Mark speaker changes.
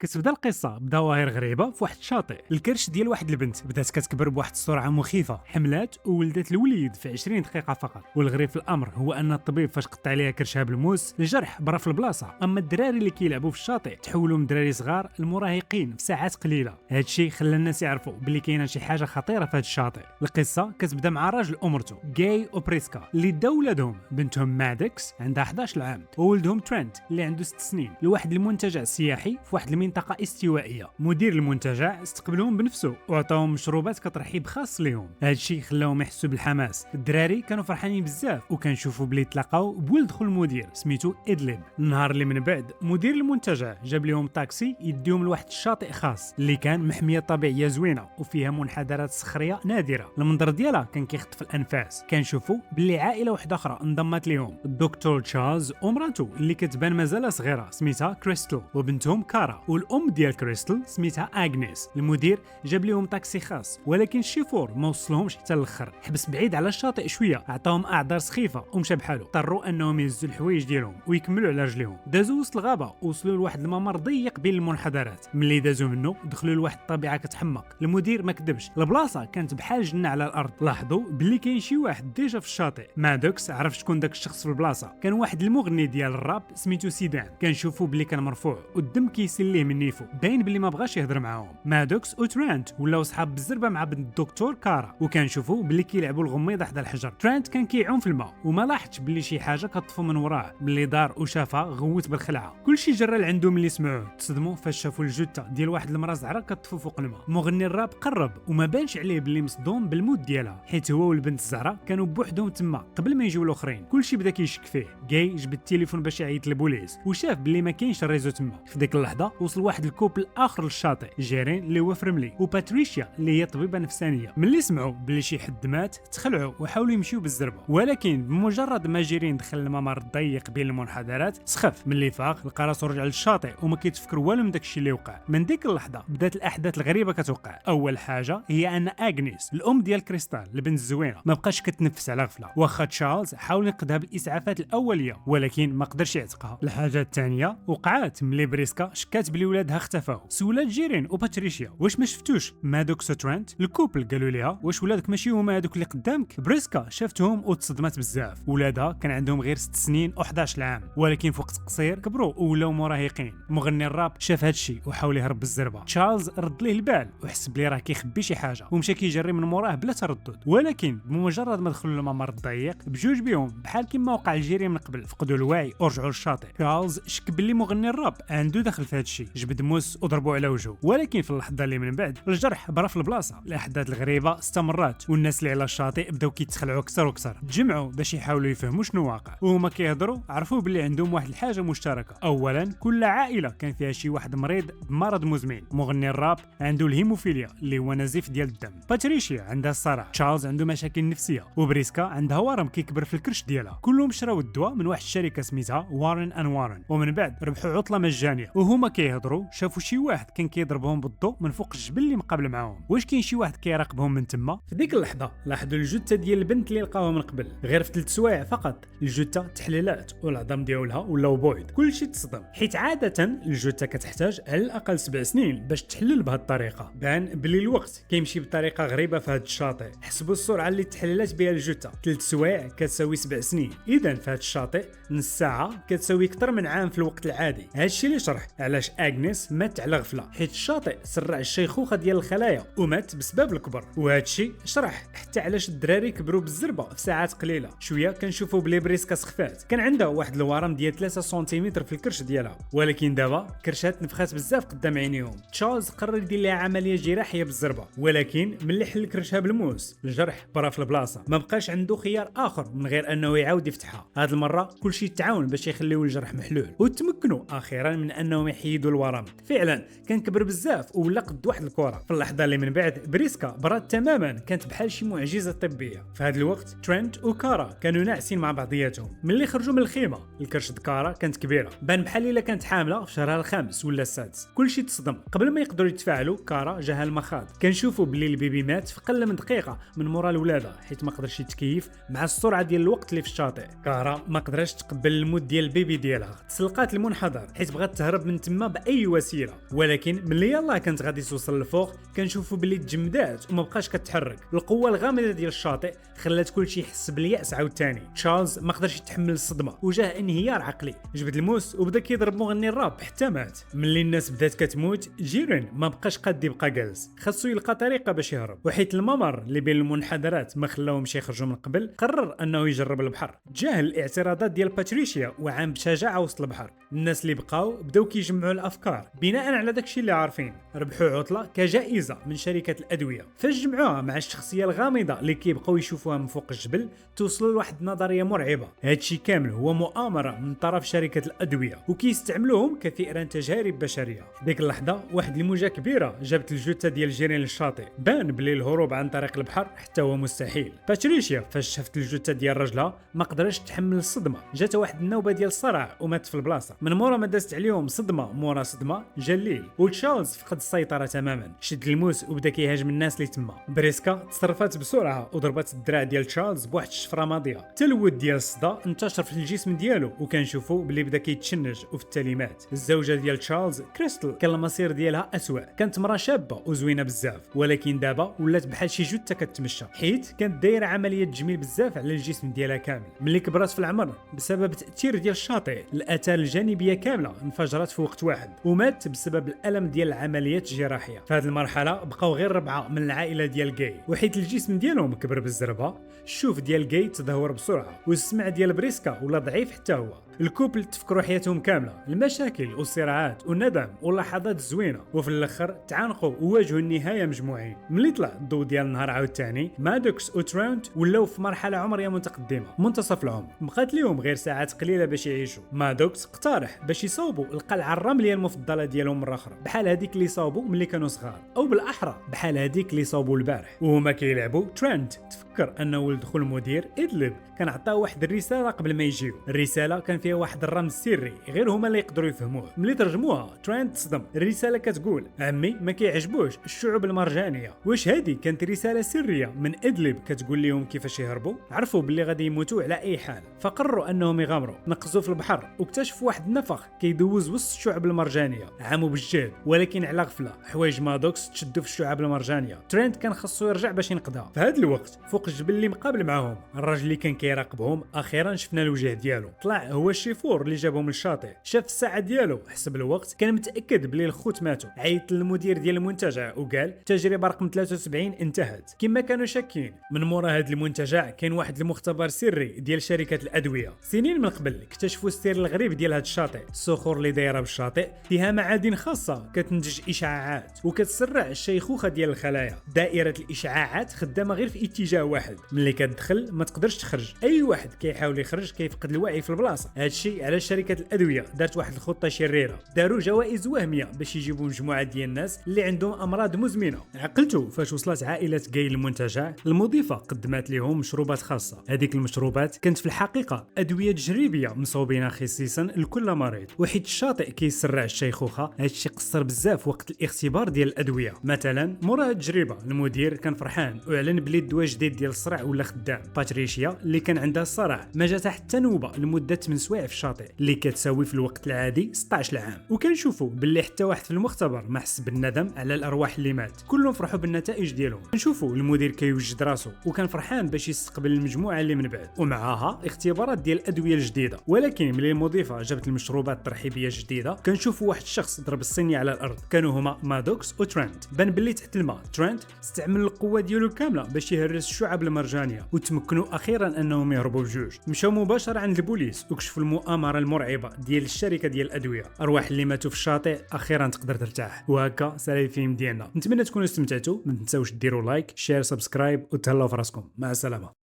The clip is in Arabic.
Speaker 1: كتبدا القصه بظواهر غريبه في واحد الشاطئ. الكرش ديال واحد البنت بدات كتكبر بواحد السرعه مخيفه، حملات وولدت الوليد في 20 دقيقه فقط. والغريب في الامر هو ان الطبيب فاش قطع عليها كرشها بالموس الجرح برا في البلاصه، اما الدراري اللي كيلعبوا في الشاطئ تحولوا من دراري صغار لمراهقين في ساعات قليله. هادشي خلى الناس يعرفوا بلي كاينه شي حاجه خطيره في هاد الشاطئ. القصه كتبدا مع راجل ومرته جاي وبريسكا اللي داو ولادهم، بنتهم مادكس عندها 11 عام وولدهم ترينت اللي عنده 6 سنين، لواحد المنتجع سياحي في واحد المنطقه استوائيه. مدير المنتجع استقبلهم بنفسه وعطاهم مشروبات كترحيب خاص ليهم. هادشي خلاهم يحسوا بالحماس. الدراري كانوا فرحانين بزاف وكنشوفوا بلي تلاقاو بولد خو المدير سميتو ادلب. النهار اللي من بعد مدير المنتجع جاب لهم طاكسي يديهم لواحد الشاطئ خاص اللي كان محميه طبيعيه زوينه وفيها منحدرات صخريه نادره. المنظر ديالها كان كيخطف الانفاس. كنشوفوا باللي عائله واحده اخرى انضمت ليهم، الدكتور تشارلز ومراته اللي كتبان مازال صغيره سميتها كريستال، وبنتهم كارا، والام ديال كريستال سميتها اغنيس. المدير جاب لهم طاكسي خاص ولكن الشيفور ما وصلهمش حتى الاخر، حبس بعيد على الشاطئ شويه، عطاهم اعذار سخيفه ومشى بحالو. اضطروا انهم يهزوا الحوايج ديالهم ويكملوا على رجليهم. دازوا وسط الغابه وصلوا لواحد الممر ضيق بين المنحدرات. ملي دازوا منه دخلوا لواحد الطبيعه كتحمق. المدير ما كذبش، البلاصه كانت بحال جنه على الارض. لاحظوا باللي كاين شي واحد ديجا في الشاطئ. مادوكس عرف شكون داك الشخص في البلاصه، كان واحد المغني ديال الراب سميتو سيدان. كنشوفوا باللي كان مرفوع والدم كيسيل ليه من نيفو، باين باللي ما بغاش يهضر معاهم. مادوكس وترانت ولاو صحاب بالزربه مع بنت الدكتور كارا، وكنشوفوا باللي كيلعبوا الغميضه حدا الحجر. ترانت كان كيعوم في الماء وما لاحظش باللي شي حاجه كتطفو من وراه. ملي دار وشافها غوت بالخلعه. كلشي جرى لعندو ملي سمعوه، تصدموا فاش شافوا الجثه ديال واحد المراه زعرا كتطفو فوق الماء. مغني الراب قرب وما بانش عليه باللي مصدوم بالموت ديالها، حيت هو والبنت الزعرا كانوا بوحدهم تما قبل ما يجيو الاخرين. كلشي بدا كيشك فيه. جاي جبد التليفون باش يعيط للبوليس وشاف باللي ما كاينش الريزو تما. في ديك اللحظه وصل واحد الكوبل اخر للشاطئ، جيرين اللي هو فرملي وباتريشيا اللي هي طبيبه نفسانيه. ملي سمعوا باللي شي حد مات تخلعوا وحاولوا يمشيو بالزربه، ولكن بمجرد ما جيرين دخل الممر الضيق بين المنحدرات سخف. ملي فاق لقى راسو رجع للشاطئ وما كيتفكر والو من داكشي اللي وقع. من ديك اللحظه بدات الاحداث الغريبه كتوقع. اول حاجه هي ان اغنيس الام ديال كريستال البنت الزوينه ما بقاش كتنفس على غفله، واخا تشارلز حاول ينقذها بالاسعافات الاوليه ولكن ما قدرش يعتقها. الحاجه الثانيه وقعات ملي بريسكا شكات بلي ولادها اختفاو. سولات جيرين وباتريشيا واش ما شفتوش مادوكس وترانت. الكوبل قالوا ليها واش ولادك ماشي هما هذوك اللي قدامك. بريسكا شافتهم وتصدمت بزاف. ولادها كان عندهم غير 6 سنين و11 عام ولكن في وقت قصير كبروا ولاو مراهقين. مغني الراب شاف هادشي وحاول يهرب بالزربه. تشارلز رد ليه البال وحس بلي راه كيخبي شي حاجه ومشى كيجري من موراه بلا تردد، ولكن بمجرد ما دخلوا للممر الضيق بجوج بيهم بحال كيما وقع الجيري من قبل فقدوا الوعي ورجعوا للشاطئ. تشارلز شك باللي مغني الراب عنده دخل في هادشي، جبد موس وضربوا على وجهه، ولكن في اللحظه اللي من بعد الجرح برا في البلاصه. الاحداث الغريبه استمرت والناس اللي على الشاطئ بداو كيتخلعوا اكثر واكثر. تجمعوا باش يحاولوا يفهموا شنو واقع، وهما كيهضروا عرفوا باللي عندهم واحد الحاجه مشتركه. اولا كل عائله كان فيها شي واحد مريض بمرض مزمن. مغني الراب عنده الهيموفيليا اللي هو نزيف ديال الدم، باتريشيا عندها الصرع، تشارلز عنده مشاكل نفسيه، وبريسكا عندها ورم كيكبر في الكرش ديالها. كلهم شراو الدواء من واحد الشركه سميتها وارن ان وارن، ومن بعد ربحوا عطله مجانيه. وهما كيهضروا شافوا شي واحد كان كيضربهم بالضوء من فوق الجبل اللي مقابل معاهم. واش كاين شي واحد كيراقبهم من تما؟ في ديك اللحظه لاحظوا الجثه ديال البنت اللي لقاوها من قبل. غير في 3 سوايع فقط الجثه تحللات والعظام ديالها ولاو بويض. كلشي تصدم حيت عاده الجثه كتحتاج على الاقل 7 سنين باش تحلل بهذه الطريقه. بان بلي الوقت كيمشي بطريقه غريبه في هذا الشاطئ. حسبوا السرعه اللي تحللات بها الجثه، 3 سوايع كتساوي 7 سنين. اذا في هذا الشاطئ نص ساعه كتساوي اكثر من عام في الوقت العادي. هادشي اللي شرح علاش اغنيس مات على غفله، حيت الشاطئ سرع الشيخوخه ديال الخلايا ومات بسبب الكبر. وهادشي شرح حتى علاش الدراري كبروا بالزربه في ساعات قليله. شويه كنشوفوا بلي بريسكا سخفات، كان عندها واحد الورم ديال 3 سنتيمتر في الكرش ديالها، ولكن دابا كرشات نفخات بزاف قدام عينيهم. تشارلز قرر يدير لها عمليه جراحيه بالزربه، ولكن ملي حل كرشها بالموس الجرح برا في البلاصه. ما بقاش عنده خيار اخر من غير انه يعاود يفتحها. هاد المره كلشي تعاون باش يخليو الجرح محلول، وتمكنوا اخيرا من انهم يحيدوا الورم. فعلا كان كبر بزاف ولا قد واحد الكره. في اللحظه اللي من بعد بريسكا برات تماما، كانت بحال شي معجزه طبيه. في هذا الوقت ترينت وكارا كانوا ناعسين مع بعضياتهم. ملي خرجوا من الخيمه الكرش د كارا كانت كبيره، بان بحال الا كانت حامله في شهرها الخامس ولا السادس. كلشي تصدم. قبل ما يقدروا يتفاعلوا كارا جاها المخاض. كنشوفوا باللي البيبي مات في قل من دقيقه من مورا الولاده، حيت ما قدرش يتكيف مع السرعه ديال الوقت اللي في الشاطئ. كارا ما قدرش تقبل الموت ديال البيبي ديالها، تسلقات المنحدر حيت بغات تهرب من تما باي باي وسيله، ولكن ملي يلاه كانت غادي توصل للفوق كنشوفوا بلي تجمدات وما بقاش كتحرك. القوه الغامضه ديال الشاطئ خلات كلشي يحس بالياس عاوتاني. تشارلز ما قدرش يتحمل الصدمه وجاه انهيار عقلي، جبد الموس وبدا كيضرب مغني الراب حتى مات. ملي الناس بدات كتموت جيرين ما بقاش قاد يبقى جالس، خاصو يلقى طريقه باش يهرب، وحيت الممر اللي بين المنحدرات ما خلاوهمش يخرجوا من قبل قرر انه يجرب البحر. تجاهل الاعتراضات ديال باتريشيا وعام بشجاعه وسط البحر. الناس اللي بقاو بداو كيجمعوا الافكار بناء على داكشي اللي عارفين، ربحوا عطله كجائزه من شركه الادويه. فاش جمعوها مع الشخصيه الغامضه اللي كيبقاو يشوفوها من فوق الجبل توصلوا لواحد النظريه مرعبه. هادشي كامل هو مؤامره من طرف شركه الادويه وكيستعملوهم كفئران تجارب بشريه. ديك اللحظه واحد الموجه كبيره جابت الجثه ديال جيرين للشاطئ، بان بلي الهروب عن طريق البحر حتى هو مستحيل. باتريشيا فاش شافت الجثه ديال رجلها ما قدرش تحمل الصدمه، جات واحد النوبه ديال الصرع ومات في البلاصه. من مورا ما دازت عليهم صدمه مورا صدمه جا الليل وتشارلز فقد السيطره تماما، شد الموس وبدا كيهاجم الناس اللي تما. بريسكا تصرفات بسرعه وضربت الدراع ديال تشارلز بواحد الشفره ماضيه، حتى الود ديال الصدى انتشر في الجسم ديالو وكنشوفوا بلي بدا كيتشنج وفي التاليمات. الزوجه ديال تشارلز كريستال كان المصير ديالها اسوء، كانت مرا شابه وزوينه بزاف ولكن دابا ولات بحال شي جثه كتمشى، حيت كانت دايره عمليه تجميل بزاف على الجسم ديالها كامل. ملي كبرات في العمر بسبب التاثير ديال الشاطئ الاثار الجانبيه كامله انفجرت في وقت واحد ومات بسبب الالم ديال العمليات الجراحيه. في هذه المرحله بقاو غير 4 من العائله ديال جاي، وحيت الجسم ديالهم كبر بالزربه الشوف ديال جاي تدهور بسرعه والسمع ديال بريسكا ولا ضعيف حتى هو. الكوبل تفكروا حياتهم كامله، المشاكل والصراعات والندم واللحظات الزوينه، وفي الاخر تعانقوا وواجهوا النهايه مجموعين. ملي طلع الضوء ديال النهار عاوتاني مادوكس وتراونت ولاو في مرحله عمريه متقدمه منتصف العمر، بقات ليهم غير ساعات قليله باش يعيشوا. مادوكس اقترح باش يصاوبوا القلعه الرمليه المفضله ديالهم مره اخرى، بحال هذيك اللي صاوبوا ملي كانوا صغار، او بالاحرى بحال هذيك اللي صاوبوا البارح. وهما كيلعبوا ترانت تفكر انه ولد خو المدير ادلب كان عطاه واحد الرساله قبل ما يجيو. الرساله كان فيها واحد الرمز سري غير هما اللي يقدروا يفهموه. ملي ترجموها ترانت تصدم. الرساله كتقول عمي ما كيعجبوش الشعوب المرجانيه. واش هذه كانت رساله سريه من ادلب كتقول لهم كيفاش يهربوا؟ عرفوا باللي غادي يموتوا على اي حال، فقرروا انهم يغامروا. نقزوا في البحر واكتشفوا واحد النفق كيدوز وسط الشعوب المرجانيه، عاموا بالجهد ولكن على غفله حوايج مادوكس تشدوا في الشعوب المرجانيه. ترانت كان خاصو يرجع باش ينقذها. في هذا الوقت فوق الجبل اللي مقابل معاهم الراجل اللي كان كيراقبهم اخيرا شفنا الوجه ديالو، طلع هو الشيفور اللي جابهم للشاطئ. شاف الساعه ديالو حسب الوقت، كان متاكد بلي الخوت ماتوا. عيط للمدير ديال المنتجع وقال التجربه رقم 73 انتهت كما كانوا شاكين. من مورا هذا المنتجع كاين واحد المختبر سري ديال شركه الادويه. سنين من قبل اكتشفوا السر الغريب ديال هذا الشاطئ. الصخور اللي دايره بالشاطئ فيها معادن خاصه كتنتج اشعاعات وكتسرع الشيخوخه ديال الخلايا. دائره الاشعاعات خدامه غير في اتجاه واحد، ملي كتدخل ما تقدرش تخرج. اي واحد كيحاول يخرج كيفقد الوعي في البلاصه. هادشي على شركه الادويه دارت واحد الخطه شريره، داروا جوائز وهميه باش يجيبوا مجموعه ديال الناس اللي عندهم امراض مزمنه. عقلتوا فاش وصلت عائله جاي للمنتجع، المضيفه قدمت لهم مشروبات خاصه. هذيك المشروبات كانت في الحقيقه ادويه تجريبيه مصوبينها خصيصا لكل مريض، وحيت الشاطئ كيسرع الشيخوخه هادشي قصر بزاف وقت الاختبار ديال الادويه. مثلا مورا هاد التجربه المدير كان فرحان واعلن بلي الدواء جديد ديال الصرع ولا خدام. باتريشيا اللي كان عندها الصرع ما جاتها حتى نوبه لمده 8 سوايع في الشاطئ اللي كتساوي في الوقت العادي 16 عام. وكنشوفوا باللي حتى واحد في المختبر ما حس بالندم على الارواح اللي مات، كلهم فرحوا بالنتائج ديالهم. نشوفوا المدير كيوجد راسو وكان فرحان باش يستقبل المجموعه اللي من بعد، ومعاها اختبارات ديال الادويه الجديده. ولكن ملي المضيفه جابت المشروبات الترحيبيه الجديده كنشوفوا واحد الشخص ضرب الصينيه على الارض. كانوا هما مادوكس وترانت. بان باللي تحت الماء ترانت استعمل القوه ديالو كامله باش يهرس الشعب المرجانيه، وتمكنوا اخيرا انهم يهربوا بجوج. مشاو مباشره عند البوليس وكشفوا المؤامره المرعبه ديال الشركه ديال الادويه. ارواح اللي ماتوا في الشاطئ اخيرا تقدر ترتاح. وهكا سال الفيلم ديالنا. نتمنى تكونوا استمتعتوا. ما تنساوش ديروا لايك شير سبسكرايب وتهلاو في راسكم. مع السلامه.